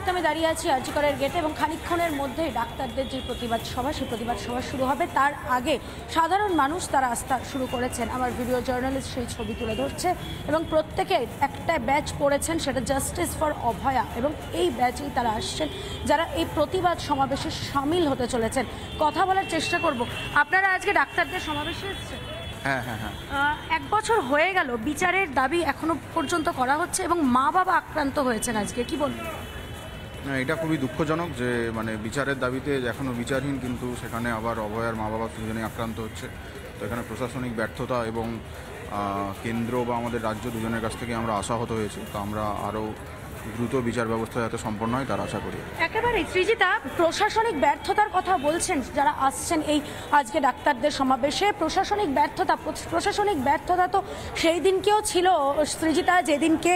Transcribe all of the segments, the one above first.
মুহূর্তে আমি দাঁড়িয়ে আছি আরজি করের গেটে এবং খানিকক্ষণের মধ্যেই ডাক্তারদের যে প্রতিবাদ সভা সেই প্রতিবাদ সভা শুরু হবে। তার আগে সাধারণ মানুষ তারা আসতে শুরু করেছেন। আমার ভিডিও জার্নালিস্ট সেই ছবি তুলে ধরছে এবং প্রত্যেকে একটা ব্যাচ পড়েছেন, সেটা জাস্টিস ফর অভয়া, এবং এই ব্যাচেই তারা আসছেন যারা এই প্রতিবাদ সমাবেশে সামিল হতে চলেছেন। কথা বলার চেষ্টা করব। আপনারা আজকে ডাক্তারদের সমাবেশে এসেছেন। হ্যাঁ। 1 বছর হয়ে গেল, বিচারের দাবি এখনো পর্যন্ত করা হচ্ছে এবং মা বাবা আক্রান্ত হয়েছেন। আজকে কি বলবেন? এটা খুবই দুঃখজনক যে বিচারের দাবিতে এখনও বিচারহীন, কিন্তু সেখানে আবার অভয়ার মা বাবা দুজনেই আক্রান্ত হচ্ছে। তো এখানে প্রশাসনিক ব্যর্থতা এবং কেন্দ্র বা আমাদের রাজ্য দুজনের কাছ থেকে আমরা আশাহত হয়েছি। তো আমরা আরও দ্রুত বিচার ব্যবস্থা যাতে সম্পন্ন হয় তার আশা করি। একেবারে সৃজিতা, প্রশাসনিক ব্যর্থতার কথা বলছেন যারা আসছেন এই আজকে ডাক্তারদের সমাবেশে। প্রশাসনিক ব্যর্থতা তো সেই দিনকেও ছিল সৃজিতা, যেদিনকে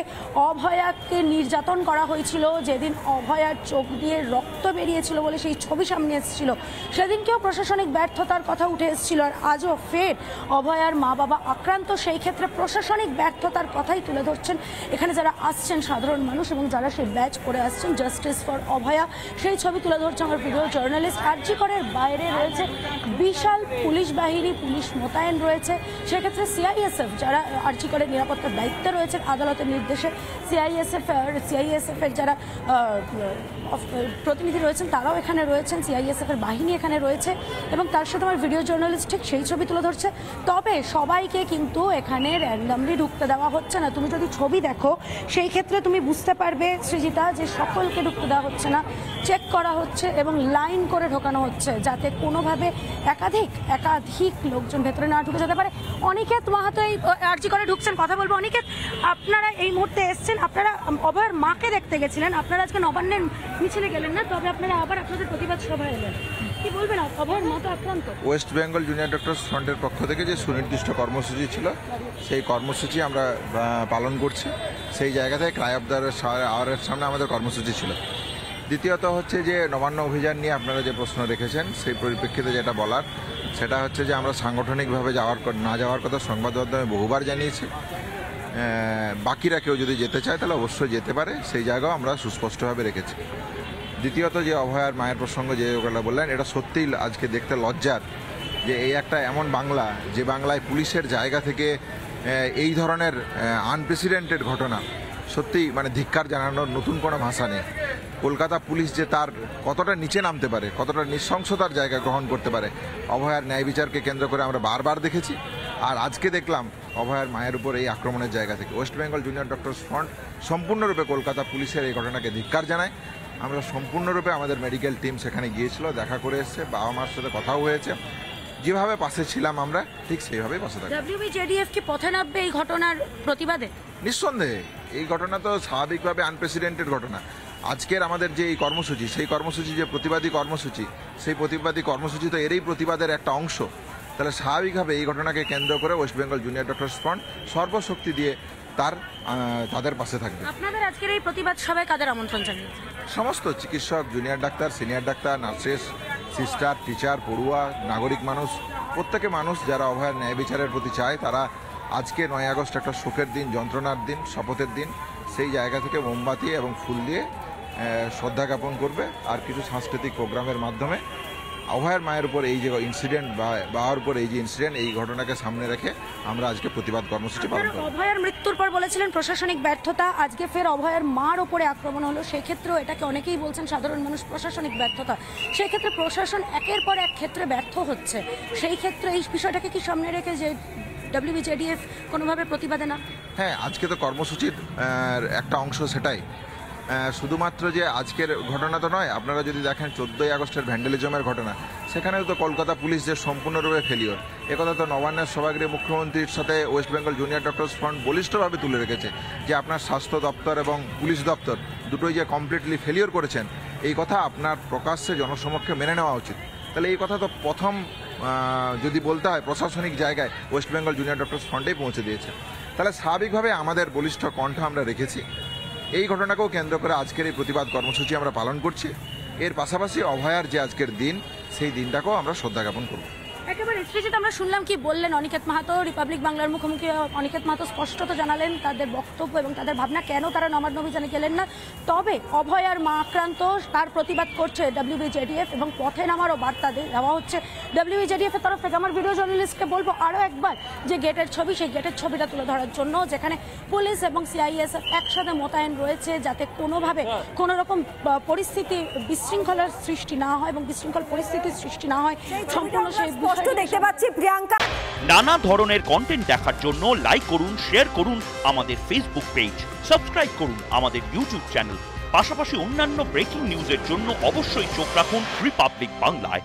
অভয়াকে নির্যাতন করা হয়েছিল, যেদিন অভয়ার চোখ দিয়ে রক্ত বেরিয়েছিল বলে সেই ছবি সামনে এসেছিল, সেদিনকেও প্রশাসনিক ব্যর্থতার কথা উঠে এসেছিল। আর আজও ফের অভয়ার মা বাবা আক্রান্ত, সেই ক্ষেত্রে প্রশাসনিক ব্যর্থতার কথাই তুলে ধরছেন এখানে যারা আসছেন সাধারণ মানুষ এবং যারা সেই ব্যাচ করে আসছেন জাস্টিস ফর অভয়া। সেই ছবি তুলে ধরছে আমার ভিডিও জার্নালিস্ট। আরজি করের বাইরে রয়েছে বিশাল পুলিশ বাহিনী, পুলিশ মোতায়েন রয়েছে। সেক্ষেত্রে সিআইএসএফ যারা আরজি করের নিরাপত্তার দায়িত্বে রয়েছেন আদালতের নির্দেশে, সিআইএসএফ এর যারা প্রতিনিধি রয়েছেন তারাও এখানে রয়েছেন, সিআইএসএফ এর বাহিনী এখানে রয়েছে এবং তার সাথে আমার ভিডিও জার্নালিস্ট ঠিক সেই ছবি তুলে ধরছে। তবে সবাইকে কিন্তু এখানে র্যান্ডামলি ঢুকতে দেওয়া হচ্ছে না। তুমি যদি ছবি দেখো সেই ক্ষেত্রে তুমি বুঝতে পারবে সৃজিতা যে সকলকে ঢুকতে দেওয়া হচ্ছে না, চেক করা হচ্ছে এবং লাইন করে ঢোকানো হচ্ছে যাতে কোনোভাবে একাধিক লোকজন ভেতরে না ঢুকে যেতে পারে। অনিকেত মাহাতো এই আরজি করে ঢুকছেন, কথা বলবো। অনিকেত, আপনারা এই মুহূর্তে এসছেন, আপনারা অভয়ার মাকে দেখতে গেছিলেন, আপনারা আজকে নবান্নের মিছিলে গেলেন না, তবে আপনারা আবার আপনাদের প্রতিবাদ সভায় এলেন। কি বলবেন? অভয়ার মা তো আক্রান্ত। ওয়েস্ট বেঙ্গল জুনিয়র ডক্টরস ফ্রন্টের পক্ষ থেকে যে সুনির্দিষ্ট কর্মসূচি ছিল সেই কর্মসূচি আমরা পালন করছি। সেই জায়গা থেকে ক্রাই অফ দ্য আওয়ারের সামনে আমাদের কর্মসূচি ছিল। দ্বিতীয়ত হচ্ছে যে নবান্ন অভিযান নিয়ে আপনারা যে প্রশ্ন রেখেছেন সেই পরিপ্রেক্ষিতে যেটা বলার সেটা হচ্ছে যে আমরা সাংগঠনিকভাবে না যাওয়ার কথা সংবাদ মাধ্যমে বহুবার জানিয়েছি। বাকিরা কেউ যদি যেতে চায় তাহলে অবশ্যই যেতে পারে, সেই জায়গাও আমরা সুস্পষ্টভাবে রেখেছি। দ্বিতীয়ত যে অভয়ার মায়ের প্রসঙ্গ যে ওগুলো বললেন, এটা সত্যিই আজকে দেখতে লজ্জার যে এই একটা এমন বাংলা যে বাংলায় পুলিশের জায়গা থেকে এই ধরনের আনপ্রেসিডেন্টেড ঘটনা, সত্যিই ধিক্কার জানানোর নতুন কোনো ভাষা নেই। কলকাতা পুলিশ যে তার কতটা নিচে নামতে পারে, কতটা নৃশংসতার জায়গা গ্রহণ করতে পারে, অভয়ার ন্যায় বিচারকে কেন্দ্র করে আমরা বারবার দেখেছি। আর আজকে দেখলাম অভয়ার মায়ের উপর এই আক্রমণের জায়গা থেকে West Bengal junior doctors front সম্পূর্ণরূপে কলকাতা পুলিশের এই ঘটনাকে ধিক্কার জানায়। আমরা সম্পূর্ণরূপে আমাদের মেডিকেল টিম সেখানে গিয়েছিল, দেখা করে এসছে, বাবা মার সাথে কথাও হয়েছে। যেভাবে পাশে ছিলাম আমরা ঠিক সেইভাবেই পাশে থাকি। WBJDF কি পথে নামবে এই ঘটনার প্রতিবাদে? নিঃসন্দেহে এই ঘটনা তো স্বাভাবিকভাবে আনপ্রেসিডেন্টেড ঘটনা। আজকের আমাদের যে এই কর্মসূচি, সেই কর্মসূচি যে প্রতিবাদী কর্মসূচি, সেই প্রতিবাদী কর্মসূচি তো এরই প্রতিবাদের একটা অংশ। তাহলে স্বাভাবিকভাবে এই ঘটনাকে কেন্দ্র করে West Bengal junior doctors front সর্বশক্তি দিয়ে তাদের পাশে থাকবে। আপনাদের আজকের এই প্রতিবাদ সভায় কাদের আমন্ত্রণ জানিয়েছেন? সমস্ত চিকিৎসক, junior doctor, senior doctor, nurses, sister, teacher, পড়ুয়া, নাগরিক মানুষ, প্রত্যেকে মানুষ যারা অভয়ার ন্যায় বিচারের প্রতি চায়, তারা আজকে 9 আগস্ট একটা শোকের দিন, যন্ত্রণার দিন, শপথের দিন, সেই জায়গা থেকে মোমবাতি এবং ফুল দিয়ে শ্রদ্ধা জ্ঞাপন করবে। আর কিছু সাংস্কৃতিক প্রোগ্রামের মাধ্যমে অভয়ার মায়ের উপর এই যে ইনসিডেন্ট বা বাবার উপর এই যে ইনসিডেন্ট, এই ঘটনাকে সামনে রেখে আমরা আজকে প্রতিবাদ কর্মসূচি পালন করব। অভয়ার মৃত্যুর পর বলেছিলেন প্রশাসনিক ব্যর্থতা, আজকে ফের অভয়ার মার উপরে আক্রমণ হলো, সেক্ষেত্রেও এটাকে অনেকেই বলছেন সাধারণ মানুষ প্রশাসনিক ব্যর্থতা। সেক্ষেত্রে প্রশাসন একের পর এক ক্ষেত্রে ব্যর্থ হচ্ছে, সেই ক্ষেত্রে এই বিষয়টাকে কি সামনে রেখে যে WBJDF কোনোভাবে প্রতিবাদে না? হ্যাঁ, আজকে তো কর্মসূচির একটা অংশ সেটাই। শুধুমাত্র যে আজকের ঘটনা তো নয়, আপনারা যদি দেখেন 14ই আগস্টের ভ্যান্ডালিজমের ঘটনা, সেখানেও তো কলকাতা পুলিশ যে সম্পূর্ণরূপে ফেলিওর, একথা তো নবান্নের সভাগৃহে মুখ্যমন্ত্রীর সাথে West Bengal junior doctors front বলিষ্ঠভাবে তুলে রেখেছে যে আপনার স্বাস্থ্য দপ্তর এবং পুলিশ দপ্তর দুটোই যে কমপ্লিটলি ফেলিওর করেছেন, এই কথা আপনার প্রকাশ্যে জনসমক্ষে মেনে নেওয়া উচিত। তাহলে এই কথা তো প্রথম যদি বলতে হয় প্রশাসনিক জায়গায় ওয়েস্ট বেঙ্গল জুনিয়র ডক্টরস ফ্রন্টেই পৌঁছে দিয়েছে। তাহলে স্বাভাবিকভাবে আমাদের বলিষ্ঠ কণ্ঠ আমরা রেখেছি। এই ঘটনাকেও কেন্দ্র করে আজকের এই প্রতিবাদ কর্মসূচি আমরা পালন করছি। এর পাশাপাশি অভয়ার যে আজকের দিন, সেই দিনটাকেও আমরা শ্রদ্ধা জ্ঞাপন করব। একেবারে স্ত্রীজিৎ, আমরা শুনলাম কি বললেন অনিকেত মাহাতো, রিপাবলিক বাংলার মুখোমুখি অনিকেত মাহাতো স্পষ্টত জানালেন তাদের বক্তব্য এবং তাদের ভাবনা কেন তারা নবান্ন অভিযানে গেলেন না। তবে অভয় আর মা আক্রান্ত, তার প্রতিবাদ করছে WBJDF এবং পথে নামারও বার্তা দেওয়া হচ্ছে WBJDF এর তরফ থেকে। আমার ভিডিও জার্নালিস্টকে বলবো আরও একবার যে গেটের ছবি, সেই গেটের ছবিটা তুলে ধরার জন্য, যেখানে পুলিশ এবং CISF একসাথে মোতায়েন রয়েছে যাতে কোনোভাবে কোনো রকম পরিস্থিতি বিশৃঙ্খলার সৃষ্টি না হয় এবং বিশৃঙ্খল পরিস্থিতির সৃষ্টি না হয়। সম্পূর্ণ সেই স্পষ্ট দেখতে পাচ্ছি প্রিয়াঙ্কা। নানা ধরনের কন্টেন্ট দেখার জন্য লাইক করুন, শেয়ার করুন আমাদের ফেসবুক পেজ, সাবস্ক্রাইব করুন আমাদের ইউটিউব চ্যানেল। পাশাপাশি অন্যান্য ব্রেকিং নিউজের জন্য অবশ্যই চোখ রাখুন রিপাবলিক বাংলায়।